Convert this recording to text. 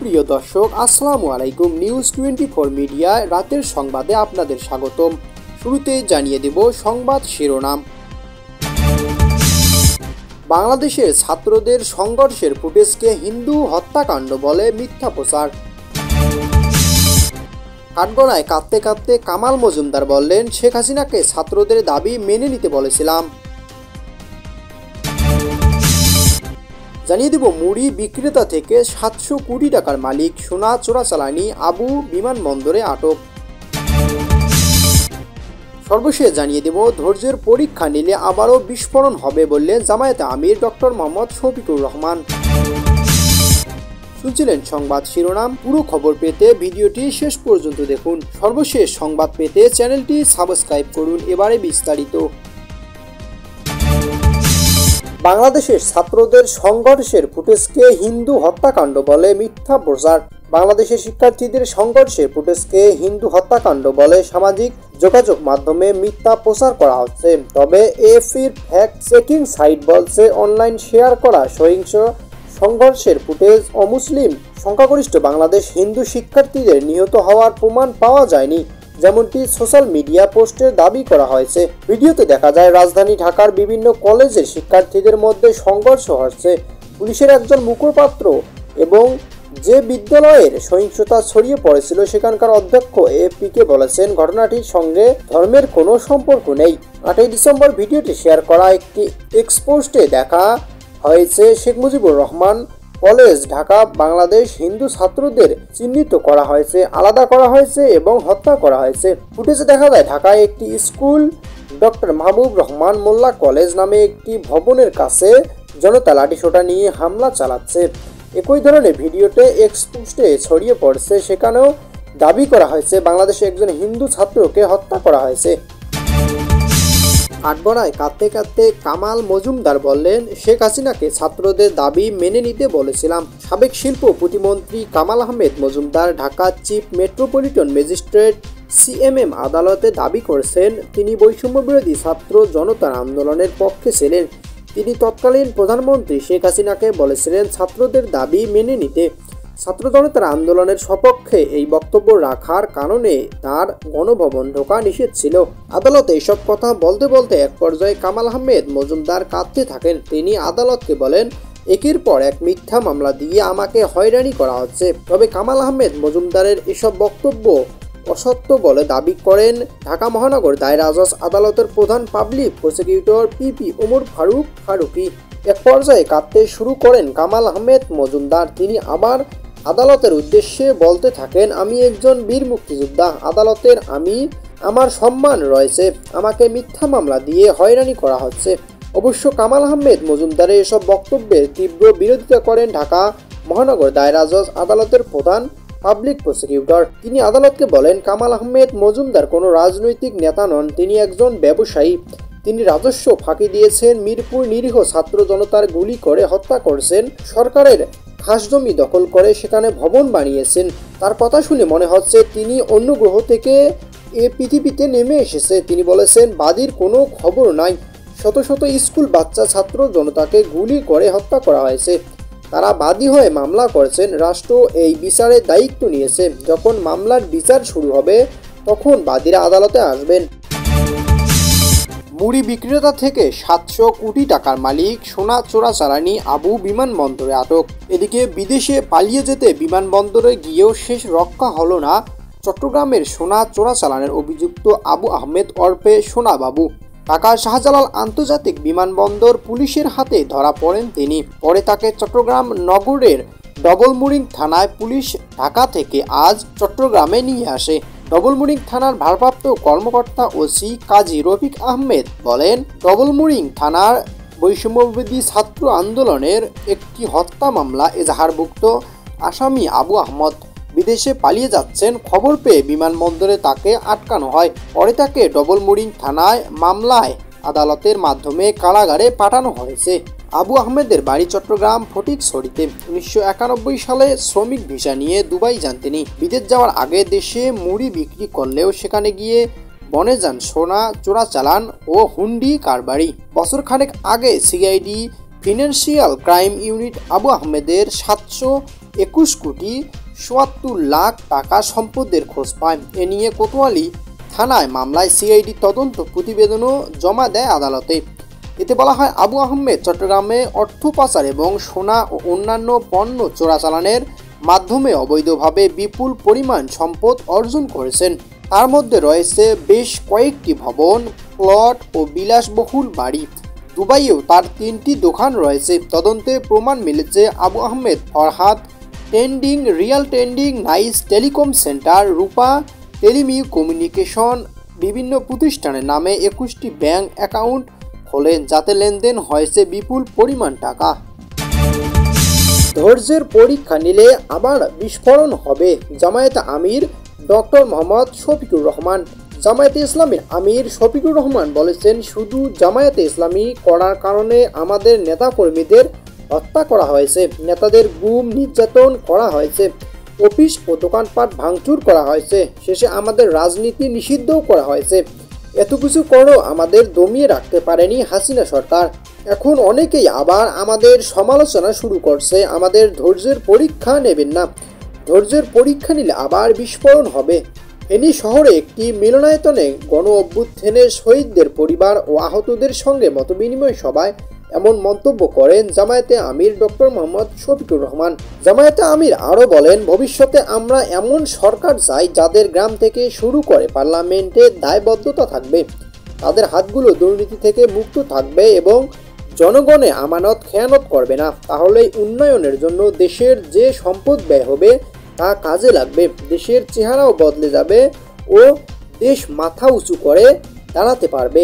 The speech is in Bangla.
সুপ্রিয় দর্শক, আসসালামু আলাইকুম। নিউজ 24 মিডিয়ায় রাতের সংবাদে আপনাদের স্বাগতম। শুরুতে জানিয়ে দেব সংবাদ শিরোনাম। বাংলাদেশের ছাত্রদের সংঘর্ষের ফুটেজকে হিন্দু হত্যাকাণ্ড বলে মিথ্যা প্রচার। কাঠগড়ায় কাঁদতে কাঁদতে কামাল মজুমদার বললেন, শেখ হাসিনাকে ছাত্রদের দাবি মেনে নিতে বলেছিলাম। জানিয়ে দেব মুড়ি বিক্রেতা থেকে 700 কোটি টাকার মালিক সোনা চোরাচালানি আবু বিমানবন্দরে আটক। সর্বশেষ জানিয়ে দেব ধৈর্যের পরীক্ষা নিলে আবারও বিস্ফোরণ হবে বললেন জামায়াতে আমির ডক্টর মোহাম্মদ শফিকুর রহমান। শুনছিলেন সংবাদ শিরোনাম। পুরো খবর পেতে ভিডিওটি শেষ পর্যন্ত দেখুন। সর্বশেষ সংবাদ পেতে চ্যানেলটি সাবস্ক্রাইব করুন। এবারে বিস্তারিত। বাংলাদেশের ছাত্রদের সংঘর্ষের ফুটেজকে হিন্দু হত্যাকাণ্ড বলে মিথ্যা প্রচার। বাংলাদেশের শিক্ষার্থীদের সংঘর্ষের ফুটেজকে হিন্দু হত্যাকাণ্ড বলে সামাজিক যোগাযোগ মাধ্যমে মিথ্যা প্রচার করা হচ্ছে। তবে এএফপির ফ্যাক্ট চেকিং সাইট বলছে, অনলাইন শেয়ার করা সহিংস সংঘর্ষের ফুটেজ অমুসলিম সংখ্যাগরিষ্ঠ বাংলাদেশ হিন্দু শিক্ষার্থীদের নিহত হওয়ার প্রমাণ পাওয়া যায়নি, যেমনটি সোশ্যাল মিডিয়া পোস্টে দাবি করা হয়েছে। ভিডিওতে দেখা যায় রাজধানী ঢাকার বিভিন্ন কলেজের শিক্ষার্থীদের মধ্যে সংঘর্ষ হচ্ছে। পুলিশের একজন মুখপাত্র এবং যে বিদ্যালয়ের সহিংসতা ছড়িয়ে পড়েছিল সেখানকার অধ্যক্ষ এএফপিকে বলেছেন, ঘটনাটির সঙ্গে ধর্মের কোনো সম্পর্ক নেই। 8 ডিসেম্বর ভিডিওটি শেয়ার করা একটি এক্সপোস্টে দেখা হয়েছে শেখ মুজিবুর রহমান কলেজ ঢাকা বাংলাদেশ হিন্দু ছাত্রদের চিহ্নিত করা হয়েছে, আলাদা করা হয়েছে এবং হত্যা করা হয়েছে। ফুটেজে দেখা যায় ঢাকায় একটি স্কুল ডক্টর মাহবুব রহমান মোল্লা কলেজ নামে একটি ভবনের কাছে জনতা লাঠিসোঁটা নিয়ে হামলা চালাচ্ছে। একই ধরনের ভিডিওতে এক্সপোস্টে ছড়িয়ে পড়ছে, সেখানেও দাবি করা হয়েছে বাংলাদেশে একজন হিন্দু ছাত্রকে হত্যা করা হয়েছে। কাঠগড়ায় কাঁদতে কাঁদতে কামাল মজুমদার বললেন, শেখ হাসিনাকে ছাত্রদের দাবি মেনে নিতে বলেছিলাম। সাবেক শিল্প প্রতিমন্ত্রী Kamal Ahmed Majumdar Dhaka chief metropolitan magistrate CMM আদালতে দাবি করেছেন, তিনি বৈষম্য বিরোধী ছাত্র জনতার আন্দোলনের পক্ষে ছিলেন। তিনি তৎকালীন প্রধানমন্ত্রী শেখ হাসিনাকে বলেছিলেন ছাত্রদের দাবি মেনে নিতে। ছাত্র জনতার আন্দোলনের সপক্ষে এই বক্তব্য রাখার কারণে তার গণভবন ঢোকা নিষেধ ছিল। আদালতে এসব কথা বলতে বলতে এক পর্যায়ে কামাল আহমেদ মজুমদার কাঁদতে থাকেন। তিনি আদালতকে বলেন, একের পর এক মিথ্যা মামলা দিয়ে আমাকে হয়রানি করা হচ্ছে। তবে কামাল আহমেদ মজুমদারের এসব বক্তব্য অসত্য বলে দাবি করেন ঢাকা মহানগর দায়রা জজ আদালতের প্রধান public prosecutor PP Omar Faruki. এক পর্যায়ে কাঁদতে শুরু করেন কামাল আহমেদ মজুমদার। তিনি আবার আদালতের উদ্দেশ্যে বলতে থাকেন, আমি একজন বীর মুক্তিযোদ্ধা, আদালতের আমার সম্মান রয়েছে, আমাকে মিথ্যা মামলা দিয়ে হয়রানি করা হচ্ছে। অবশ্য কামাল আহমেদ মজুমদারের এসব বক্তব্যের তীব্র বিরোধিতা করেন ঢাকা মহানগর দায়রা জজ আদালতের প্রধান পাবলিক প্রসিকিউটর। তিনি আদালতকে বলেন, কামাল আহমেদ মজুমদার কোনো রাজনৈতিক নেতা নন, তিনি একজন ব্যবসায়ী। তিনি রাজস্ব ফাঁকি দিয়েছেন, মিরপুর নিরীহ ছাত্র জনতার গুলি করে হত্যা করেছেন, সরকারের খাস জমি দখল করে সেখানে ভবন বানিয়েছেন। তার কথা শুনে মনে হচ্ছে তিনি অন্য গ্রহ থেকে এ পৃথিবীতে নেমে এসেছে। তিনি বলেছেন, বাদীর কোনো খবর নাই, শত শত স্কুল বাচ্চা ছাত্র জনতাকে গুলি করে হত্যা করা হয়েছে। তারা বাদী হয়ে মামলা করেছেন, রাষ্ট্র এই বিচারের দায়িত্ব নিয়েছে। যখন মামলার বিচার শুরু হবে তখন বাদীরা আদালতে আসবেন। মুড়ি বিক্রেতা থেকে 700 কোটি টাকার মালিক সোনা চোরাচালানি আবু বিমানবন্দরে আটক। এদিকে বিদেশে পালিয়ে যেতে বিমানবন্দরে গিয়েও শেষ রক্ষা হলো না চট্টগ্রামের সোনা চোরাচালানের অভিযুক্ত আবু আহমেদ ওরফে সোনা বাবু। ঢাকার শাহজালাল আন্তর্জাতিক বিমানবন্দর পুলিশের হাতে ধরা পড়েন তিনি। পরে তাকে চট্টগ্রাম নগরের ডবলমুরিং থানায় পুলিশ ঢাকা থেকে আজ চট্টগ্রামে নিয়ে আসে। ডবলমুরিং থানার ভারপ্রাপ্ত কর্মকর্তা ওসি কাজী রফিক আহমেদ বলেন, ডবলমুরিং থানার বৈষম্যবিরোধী ছাত্র আন্দোলনের একটি হত্যা মামলা এজাহারভুক্ত আসামি আবু আহমদ বিদেশে পালিয়ে যাচ্ছেন খবর পেয়ে বিমানবন্দরে তাকে আটকানো হয়। পরে তাকে ডবলমুরিং থানায় মামলায় আদালতের মাধ্যমে কারাগারে পাঠানো হয়েছে। আবু আহমেদের বাড়ি চট্টগ্রাম ফটিকছড়িতে। 1991 সালে শ্রমিক ভিসা নিয়ে দুবাই যান তিনি। বিদেশ যাওয়ার আগে দেশে মুড়ি বিক্রি করলেও সেখানে গিয়ে বনে যান সোনা চোরাচালান ও হুন্ডি কারবারি। বছর খানেক আগে CID financial crime unit Abu আহমেদের 700 21,74,00,000 টাকা সম্পদের খোঁজ পায়। এ নিয়ে কোতোয়ালি থানায় মামলায় সিআইডি তদন্ত প্রতিবেদনও জমা দেয় আদালতে। এতে বলা হয়, আবু আহমেদ চট্টগ্রামে অর্থ পাচার এবং সোনা ও অন্যান্য পণ্য চোরাচালানের মাধ্যমে অবৈধভাবে বিপুল পরিমাণ সম্পদ অর্জন করেছেন। তার মধ্যে রয়েছে বেশ কয়েকটি ভবন, প্লট ও বিলাসবহুল বাড়ি। দুবাইয়েও তার 3টি দোকান রয়েছে। তদন্তে প্রমাণ মিলেছে Abu Ahmed Farhad real trending, nice telecom centre, Rupa telecommunication বিভিন্ন প্রতিষ্ঠানের নামে 21টি ব্যাংক অ্যাকাউন্ট খোলেন, যাতে লেনদেন হয়েছে বিপুল পরিমাণ টাকা। ধৈর্যের পরীক্ষা নিলে আবার বিস্ফোরণ হবে, জামায়াতে আমির ডক্টর মোহাম্মদ শফিকুর রহমান। জামায়াতে ইসলামীর আমির শফিকুর রহমান বলেছেন, শুধু জামায়াতে ইসলামী করার কারণে আমাদের নেতাকর্মীদের হত্যা করা হয়েছে, নেতাদের গুম নির্যাতন করা হয়েছে, অফিস ও দোকানপাট ভাঙচুর করা হয়েছে, শেষে আমাদের রাজনীতি নিষিদ্ধও করা হয়েছে। এত কিছু করেও আমাদের দমিয়ে রাখতে পারেনি হাসিনা সরকার। এখন অনেকেই আবার আমাদের সমালোচনা শুরু করছে। আমাদের ধৈর্যের পরীক্ষা নেবেন না, ধৈর্যের পরীক্ষা নিলে আবার বিস্ফোরণ হবে। ফেনী শহরে একটি মিলনায়তনে গণ অভ্যুত্থানের শহীদদের পরিবার ও আহতদের সঙ্গে মতবিনিময় সভায় এমন মন্তব্য করেন জামায়াতে আমির ডক্টর মোহাম্মদ শফিকুর রহমান। জামায়াতে আমির আরও বলেন, ভবিষ্যতে আমরা এমন সরকার চাই যাদের গ্রাম থেকে শুরু করে পার্লামেন্টে দায়বদ্ধতা থাকবে, তাদের হাতগুলো দুর্নীতি থেকে মুক্ত থাকবে এবং জনগণে আমানত খেয়ানত করবে না। তাহলেই উন্নয়নের জন্য দেশের যে সম্পদ ব্যয় হবে তা কাজে লাগবে, দেশের চেহারাও বদলে যাবে ও দেশ মাথা উঁচু করে দাঁড়াতে পারবে।